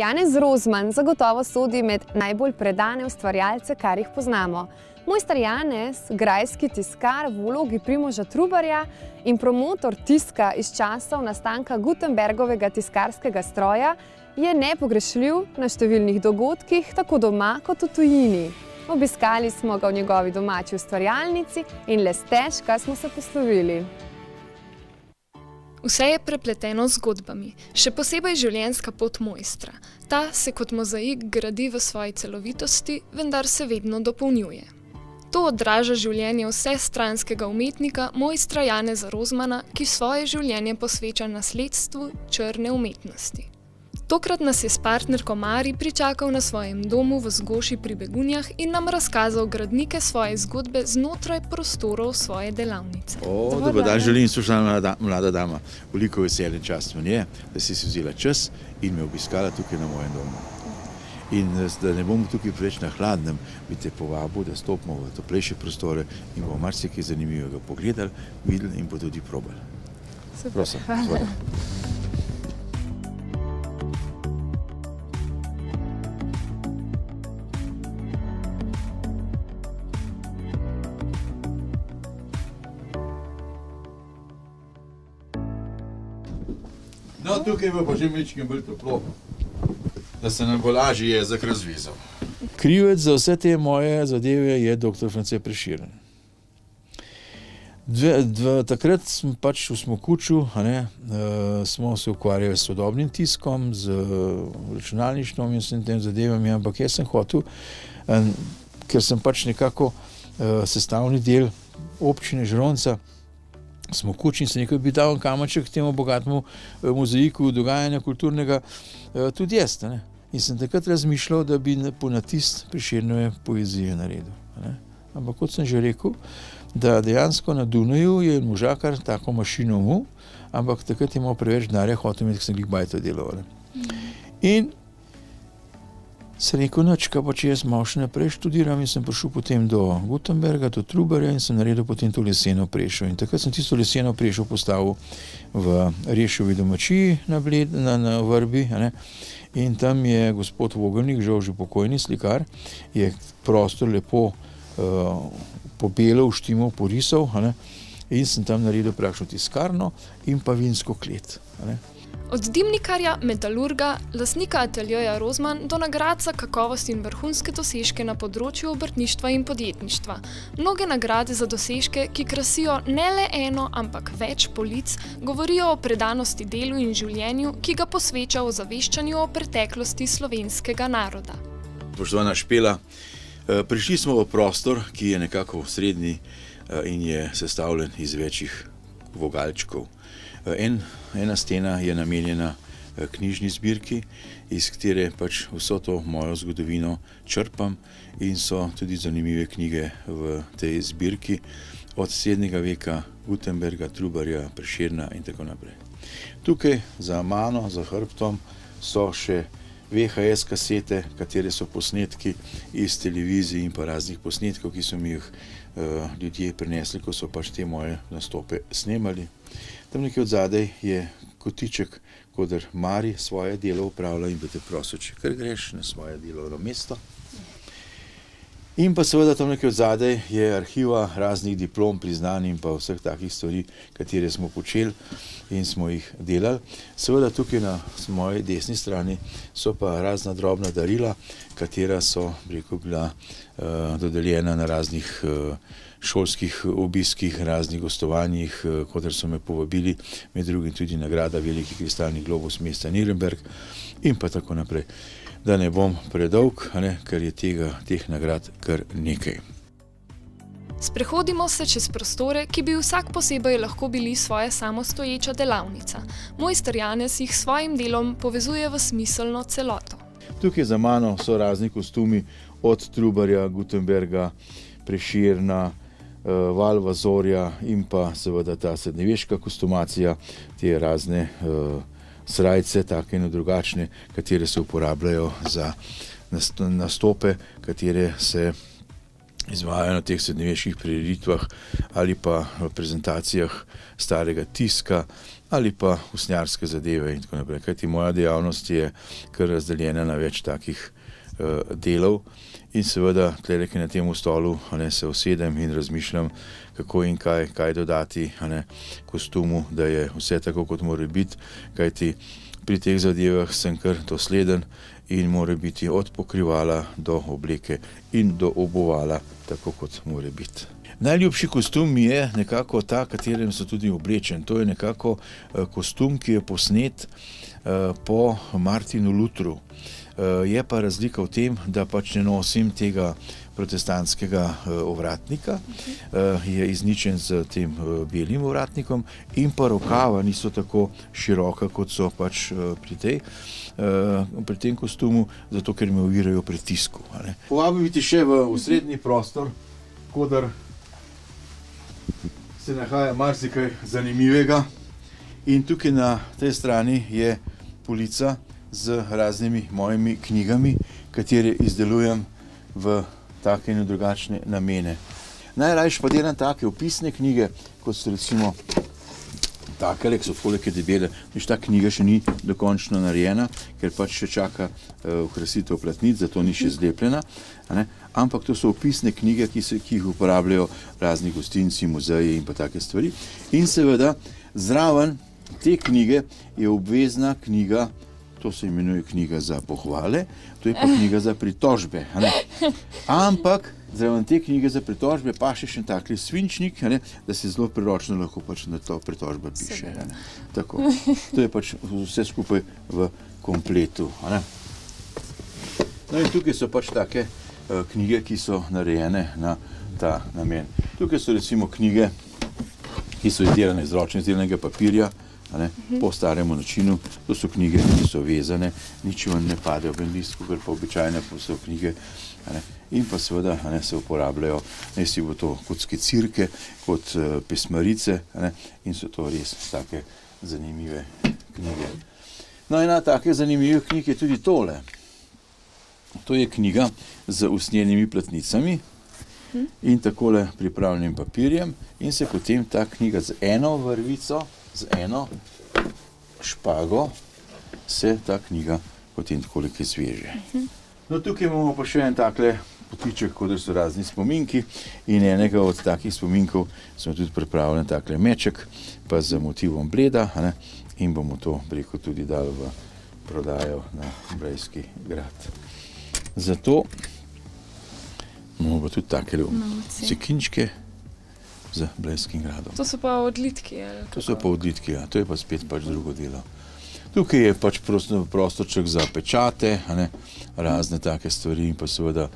Janez Rozman zagotovo sodi med najbolj predane ustvarjalce, kar jih poznamo. Mojster Janez, grajski tiskar v vlogi Primoža Trubarja in promotor tiska iz časov nastanka Gutenbergovega tiskarskega stroja, je nepogrešljiv na številnih dogodkih, tako doma kot v tujini. Obiskali smo ga v njegovi domači ustvarjalnici in le stežka smo se poslovili. Vse je prepleteno z zgodbami, še posebej življenjska pot mojstra. Ta se kot mozaik gradi v svoji celovitosti, vendar se vedno dopolnjuje. To odraža življenje vsestranskega umetnika mojstra Janeza Rozmana, ki svoje življenje posveča nasledstvu črne umetnosti. Tokrat nas je s partnerko Mari pričakal na svojem domu v Zgoši pri Begunjah in nam razkazal gradnike svoje zgodbe znotraj prostorov svoje delavnice. Dobar dan, želim, spoštovana mlada dama. Veliko veselje in čast mi je, da si vzela čas in me obiskala tukaj na mojem domu. In da ne bomo tukaj preveč na hladnem, bi te povabil, da stopimo v toplejše prostore in bomo marsikaj zanimivega pogledali, videli in pa tudi probali. Super, prosim, hvala. No, tukaj bo pa že mečkim bolj toplo, da se nam bo lažje jezik razvezal. Krivec za vse te moje zadeve je dr. France Prešeren. Takrat smo pač v Smokuču, smo se ukvarjali s sodobnim tiskom, z računalništvom in vsem tem zadevami, ampak jaz sem hotel, ker sem pač nekako sestavni del občine Žirovnica, Smokuč in se nekaj bi dal kamenček temu bogatemu mozaiku dogajanja kulturnega tudi jaz. In sem takrat razmišljal, da bi ponatist Prešernove poezije naredil. Ampak kot sem že rekel, da dejansko na Dunaju je možakar tako mašino imel, ampak takrat je imel preveč denarja, hotel imeti, ker sem glih bajto delal. In sem rekel, kaj pa če jaz malo še naprej študiram in sem prišel potem do Gutenberga, do Trubarja in sem naredil potem to leseno prešo. In takrat sem tisto leseno prešo postavil v Rešovi domačiji na Vrbi. In tam je gospod Vogelnik, žal že pokojni slikar, je prostor lepo pobelil, štimal, porisal in sem tam naredil praktično tiskarno in pa vinsko klet. Od dimnikarja, metalurga, lastnika ateljeja Rozman do nagrad za kakovost in vrhunske dosežke na področju obrtništva in podjetništva. Mnoge nagrade za dosežke, ki krasijo ne le eno, ampak več polic, govorijo o predanosti delu in življenju, ki ga posveča ozaveščanju o preteklosti slovenskega naroda. Spoštovana Špela, prišli smo v prostor, ki je nekako srednji in je sestavljen iz večjih vogalčkov. Ena stena je namenjena knjižni zbirki, iz katere pač vso to mojo zgodovino črpam in so tudi zanimive knjige v tej zbirki od 7. veka Gutenberga, Trubarja, Prešerna in tako naprej. Tukaj za mano, za hrbtom so še VHS kasete, katere so posnetki iz televizij in pa raznih posnetkov, ki so mi jih ljudje prinesli, ko so pač te moje nastope snemali. Tam nekaj odzadaj je kotiček, kodr Mari svoje delo upravlja in bi te prosil, če kar greš na svoje delovno mesto. In pa seveda tam nekaj odzadaj je arhiva raznih diplom, priznanj in pa vseh takih stvari, katere smo počeli in smo jih delali. Seveda tukaj na moji desni strani so pa razna drobna darila, katera so, bila dodeljena na raznih šolskih obiskih, raznih gostovanjih, kodr so me povabili, med drugim tudi nagrada Veliki kristalni globus mesta Nürnberg in pa tako naprej. Da ne bom predolg, ker je teh nagrad kar nekaj. Sprehodimo se čez prostore, ki bi vsak posebej lahko bili svoja samostoječa delavnica. Mojster Janez jih s svojim delom povezuje v smiselno celoto. Tukaj za mano so razni kostumi od Trubarja, Gutenberga, Prešerna, Valva Zorja in pa seveda ta srednjeveška kostumacija, te razne srajce, take in drugačne, katere se uporabljajo za nastope, katere se izvajajo na teh srednjeveških prireditvah ali pa v prezentacijah starega tiska ali pa usnjarske zadeve in tako naprej. Kajti moja dejavnost je kar razdeljena na več takih delov in seveda tlele, ki na tem stolu se usedem in razmišljam, kako in kaj dodati kostumu, da je vse tako, kot mora biti, kajti pri teh zadevah sem kar dosleden in mora biti od pokrivala do obleke in do obuvala tako, kot mora biti. Najljubši kostum mi je nekako ta, katerem so tudi oblečen. To je nekako kostum, ki je posnet po Martinu Luthru. Je pa razlika v tem, da pač ne nosim tega protestantskega ovratnika, je izničen z tem belim ovratnikom in pa rokava niso tako široka, kot so pač pri tem kostumu, zato ker me ovirajo pri tisku. Povabil bi te še v osrednji prostor, kodar se nahaja marsikaj zanimivega in tukaj na tej strani je polica z raznimi mojimi knjigami, katere izdelujem v take in drugačne namene. Najrajši pa delam take opisne knjige, kot so recimo takele, ki so toliko debele. Ta knjiga še ni dokončno narejena, ker pač še čaka okrasitev platnic, zato ni še zlepljena. Ampak to so opisne knjige, ki jih uporabljajo razni gostinci, muzeji in pa take stvari. In seveda zraven te knjige je obvezna knjiga, to se imenuje knjiga za pohvale, to je pa knjiga za pritožbe. Ampak zraven te knjige za pritožbe pa še takle svinčnik, da se zelo priročno lahko pač na to pritožba piše. Tako. To je pač vse skupaj v kompletu. No in tukaj so pač take knjige, ki so narejene na ta namen. Tukaj so recimo knjige, ki so izdelane iz ročno izdelanega papirja, po staremu načinu. To so knjige, ki so vezane, nič vam ne padejo v listku, ker pa običajne so knjige. In pa seveda se uporabljajo, ne si bo to kot skicirke, kot pesmarice, in so to res take zanimive knjige. No, ena take zanimive knjig je tudi tole. To je knjiga z usnjenimi platnicami in takole pripravljenim papirjem in se potem ta knjiga z eno vrvico, z eno špago se ta knjiga potem takoliko izveže. No, tukaj imamo pa še en takle potiček, kot so razni spominki in enega od takih spominkov smo tudi pripravljen takle meček, pa z motivom bleda in bomo to preko tudi dali v prodajo na Blejski grad. Zato imamo pa tudi takele cekinčke z Blejskim gradom. To so pa odlitki? To so pa odlitki, ja. To je pa spet pač drugo delo. Tukaj je pač prostorček za pečate, razne take stvari in pa seveda,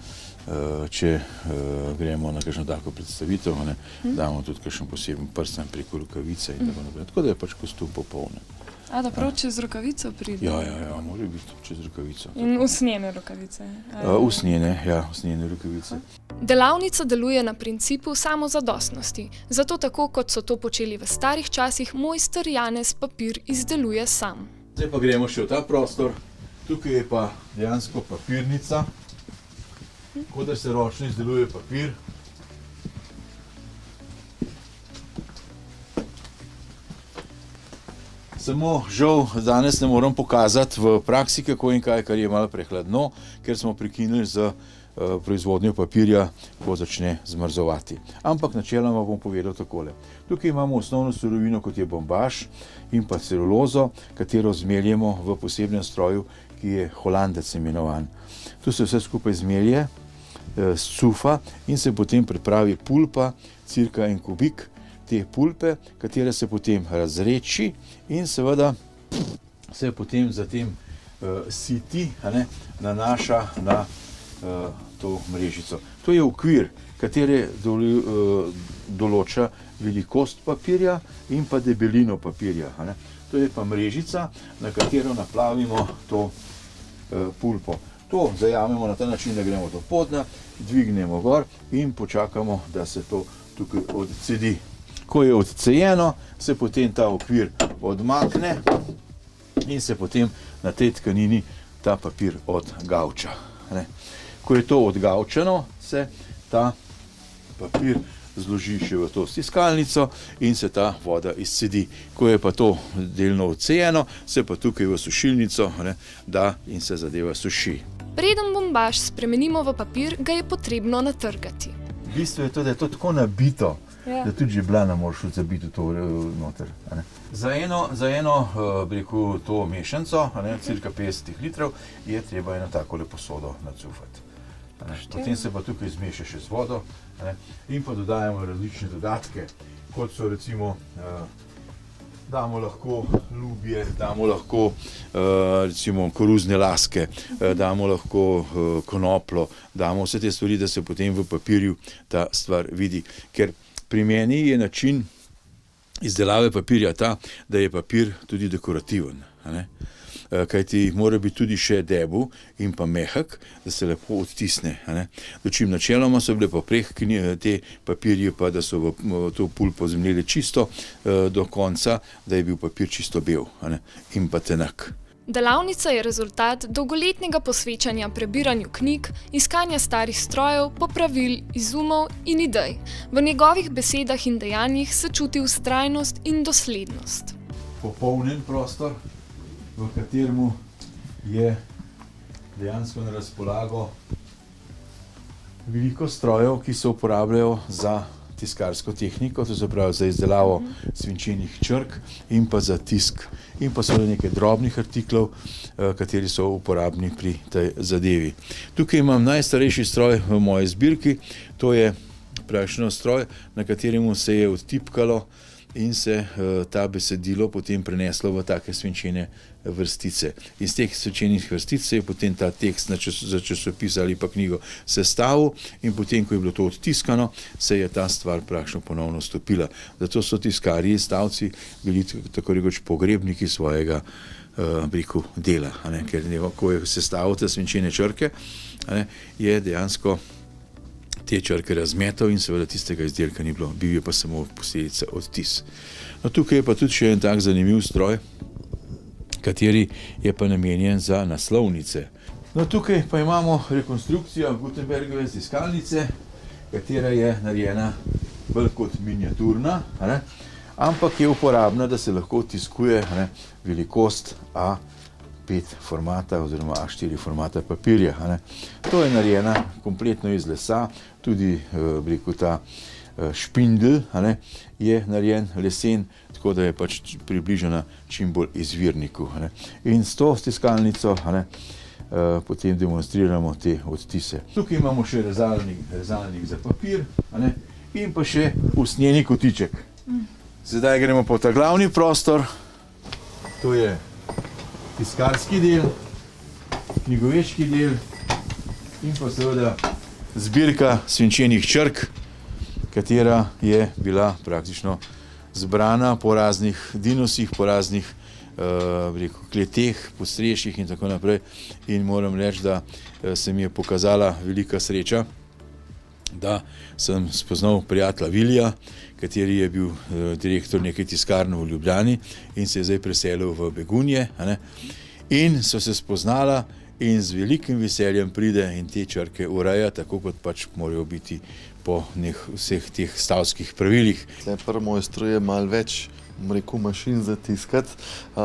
če gremo na kakšno tako predstavitev, damo tudi kakšen poseben prstan preko rukavice in tako naprej. Tako da je pač kostum popoln. A, da prav čez rokavico pride? Ja, mora biti čez rokavico. In usnjene rokavice? Usnjene rokavice. Delavnica deluje na principu samozadostnosti, zato tako, kot so to počeli v starih časih, mojster Janez papir izdeluje sam. Zdaj pa gremo še v ta prostor. Tukaj je pa dejansko papirnica, kodar se ročno izdeluje papir. Samo žal danes ne moram pokazati v praksi, kako in kaj, kar je malo prehladno, ker smo prekinili z proizvodnjo papirja, ko začne zmrzovati. Ampak načeloma bom povedal takole. Tukaj imamo osnovno surovino, kot je bombaž in pa celulozo, katero zmeljemo v posebnem stroju, ki je holandec imenovan. Tu se vse skupaj zmelje, scufa in se potem pripravi pulpa, cirka en kubik te pulpe, katere se potem razreči in seveda se potem zatem siti nanaša na to mrežico. To je okvir, katere določa velikost papirja in pa debelino papirja. To je pa mrežica, na katero naplavimo to pulpo. To zajamemo na ta način, da gremo do podna, dvignemo gor in počakamo, da se to tukaj odcedi. Ko je odcejeno, se potem ta okvir odmakne in se potem na tej tkanini ta papir odgavča. Ko je to odgavčeno, se ta papir zloži še v to stiskalnico in se ta voda izcedi. Ko je pa to delno odcejeno, se pa tukaj v sušilnico da in se zadeva suši. Preden bombaž spremenimo v papir, ga je potrebno natrgati. V bistvu je to, da je to tako nabito, da tudi žeblana moraš zabiti to noter. Za eno bi rekel, to mešanco, cirka 50 litrov, je treba eno takole posodo nacufati. Potem se pa tukaj zmeša še z vodo in pa dodajamo različne dodatke, kot so recimo, damo lahko lubje, damo lahko recimo koruzne laske, damo lahko konoplo, damo vse te stvari, da se potem v papirju ta stvar vidi. Ker pri meni je način izdelave papirja ta, da je papir tudi dekorativen. Kajti mora biti tudi še debel in pa mehak, da se lepo odtisne. Dočim načeloma so bile pa preh te papirje, pa da so v to pulpo zmleli čisto do konca, da je bil papir čisto bel in pa tenak. Delavnica je rezultat dolgoletnega posvečanja prebiranju knjig, iskanja starih strojev, popravil, izumov in idej. V njegovih besedah in dejanjih se čuti vztrajnost in doslednost. Popolnen prostor, v katerem je dejansko na razpolago veliko strojev, ki se uporabljajo za tiskarsko tehniko, to se pravi za izdelavo svinčenih črk in pa za tisk. In pa so nekaj drobnih artiklov, kateri so uporabni pri tej zadevi. Tukaj imam najstarejši stroj v moji zbirki, to je praktično stroj, na katerem se je odtipkalo in se ta besedilo potem preneslo v take svinčene vrstice. Iz teh svinčenih vrstic se je potem ta tekst za časopis ali pa knjigo sestavil in potem, ko je bilo to odtiskano, se je ta stvar praktično ponovno stopila. Zato so tiskarji, stavci bili tako rekoč pogrebniki svojega dela, ker ko je sestavil te svinčene črke, je dejansko te črke razmetal in seveda tistega izdelka ni bilo, bil je pa samo posledica odtis. No, tukaj je pa tudi še en tak zanimiv stroj, kateri je pa namenjen za naslovnice. No, tukaj pa imamo rekonstrukcijo Gutenbergove stiskalnice, katera je narejena bolj kot miniaturna, ampak je uporabna, da se lahko tiskuje velikost A5 formata oziroma A4 formata papirja. To je narejena kompletno iz lesa, tudi ta špindel je narejen lesen, tako da je pač približena čim bolj izvirniku. In s to stiskalnico potem demonstriramo te odtise. Tukaj imamo še rezalnik za papir in pa še usnjeni kotiček. Zdaj gremo pa v ta glavni prostor, to je tiskarski del, knjigoveški del in pa seveda zbirka svinčenih črk, katera je bila praktično zbrana po raznih dinosih, po raznih kleteh, podstrešjih in tako naprej. In moram reči, da se mi je pokazala velika sreča, da sem spoznal prijatelja Vilija, kateri je bil direktor neke tiskarne v Ljubljani in se je zdaj preselil v Begunje. In so se spoznala in z velikim veseljem pride in te črke ureja, tako kot pač morajo biti po vseh teh stavskih pravilih. Pri mojstru je malo več, rekel, mašin za tiskati,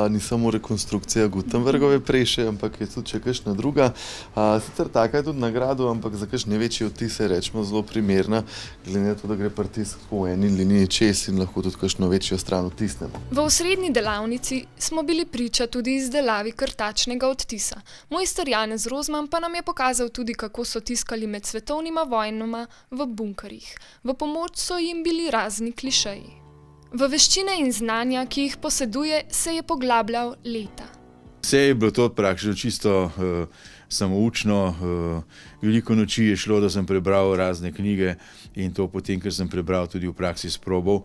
ni samo rekonstrukcija Gutenbergove preše, ampak je tudi še kakšna druga. Sicer taka je tudi nagrada, ampak za kakšne večje odtise rečemo zelo primerna, glede na to, da gre pritisk po eni liniji čez in lahko tudi kakšno večjo stran odtisnemo. V osrednji delavnici smo bili priča tudi izdelavi krtačnega odtisa. Mojster Janez Rozman pa nam je pokazal tudi, kako so tiskali med svetovnima vojnama v bunkerjih. V pomoč so jim bili razni klišeji. V veščine in znanja, ki jih poseduje, se je poglabljal leta. Vse je bilo to praktično čisto samoučno, veliko noči je šlo, da sem prebral razne knjige in to potem, ker sem prebral, tudi v praksi sprobal.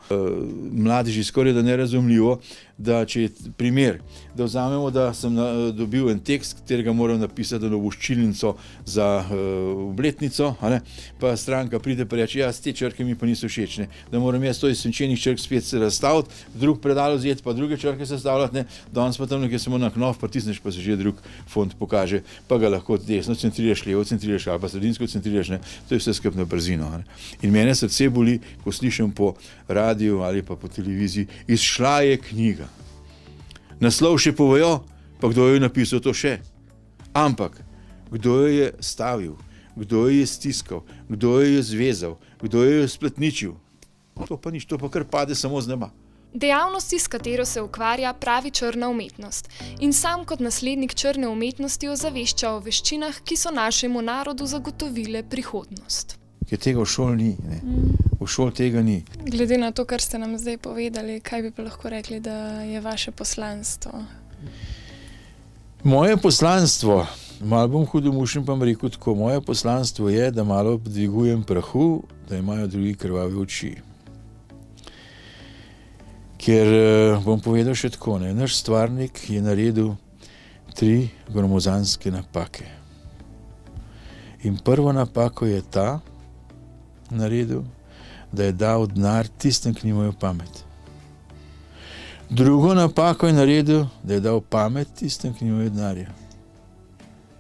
Mladeži skoraj da nerazumljivo, da če je primer, da vzamemo, da sem dobil en tekst, katerega moram napisati na voščilnico za obletnico, pa stranka pride pa reče, ja, te črke mi pa niso všečne, da moram jaz to iz svinčenih črk spet se razstaviti, drug predal vzeti, pa druge črke sestavljati, danes pa tam nekaj samo na knof pritisneš, pa se že drug font pokaže, pa ga lahko desno centriraš, levo centriraš ali pa sredinsko centriraš, ne, to je vse skupaj na brzino. Ne. In mene srce boli, ko slišim po radiju ali pa po televiziji, izšla je knjiga. Naslov še povejo, pa kdo je napisal to še. Ampak, kdo jo je stavil, kdo jo je stiskal, kdo jo je zvezal, kdo jo je spletničil. To pa nič, to pa kar pade samo z neba. Dejavnosti, s katero se ukvarja, pravi črna umetnost in sam kot naslednik črne umetnosti ozavešča o veščinah, ki so našemu narodu zagotovile prihodnost. Ker tega v šoli ni, ne. V šoli tega ni. Glede na to, kar ste nam zdaj povedali, kaj bi pa lahko rekli, da je vaše poslanstvo? Moje poslanstvo, malo bom hudomušen, pa bom rekel tako, moje poslanstvo je, da malo dvigujem prahu, da imajo drugi krvave oči. Ker bom povedal še tako, ne, naš stvarnik je naredil 3 gromozanske napake. In prvo napako je ta naredil, da je dal denar tistim, ki nimajo pamet. Drugo napako je naredil, da je dal pamet tistim, ki nimajo denarja.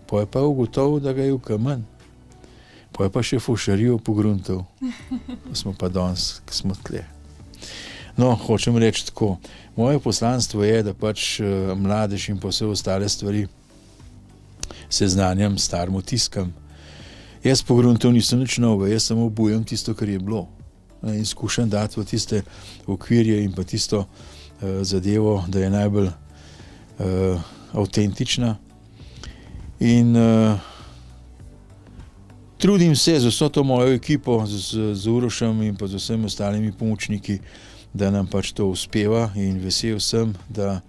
Potem je pa ugotovil, da ga je v kamen. Potem je pa še fušarijo pogruntal. Smo pa danes, ki smo tle. No, hočem reči tako, moje poslanstvo je, da pač mladež in pa vse ostale stvari seznanjam, starim tiskam. Jaz pogruntal nisem nič novega, jaz samo obujam tisto, kar je bilo. In skušam dati v tiste okvirje in pa tisto zadevo, da je najbolj avtentična. In trudim se z vso to mojo ekipo, z Urošem in pa z vsemi ostalimi pomočniki, da nam pač to uspeva in vesel sem, da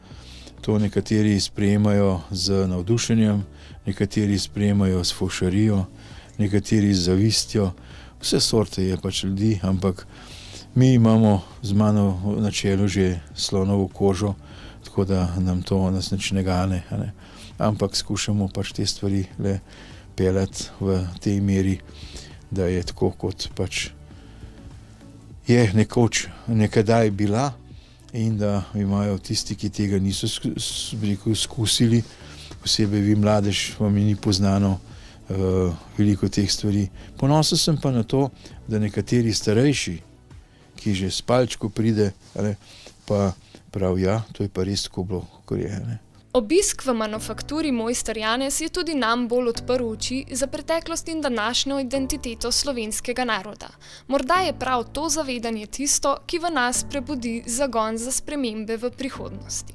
to nekateri sprejemajo z navdušenjem, nekateri sprejemajo s fovšarijo, nekateri z zavistjo. Vse sorte je pač ljudi, ampak mi imamo z mano na čelu že slonovo kožo, tako da nam to nas nič ne gane, ne? Ampak skušamo pač te stvari le peljati v tej meri, da je tako, kot pač je nekoč nekdaj bila in da imajo tisti, ki tega niso izkusili, posebej vi mladež, vam ni poznano veliko teh stvari. Ponosen sem pa na to, da nekateri starejši, ki že s palčko pride, pa prav, ja, to je pa res tako bilo, kot je. Ne? Obisk v Manufakturi Mojster Janez je tudi nam bolj odprl oči za preteklost in današnjo identiteto slovenskega naroda. Morda je prav to zavedanje tisto, ki v nas prebudi zagon za spremembe v prihodnosti.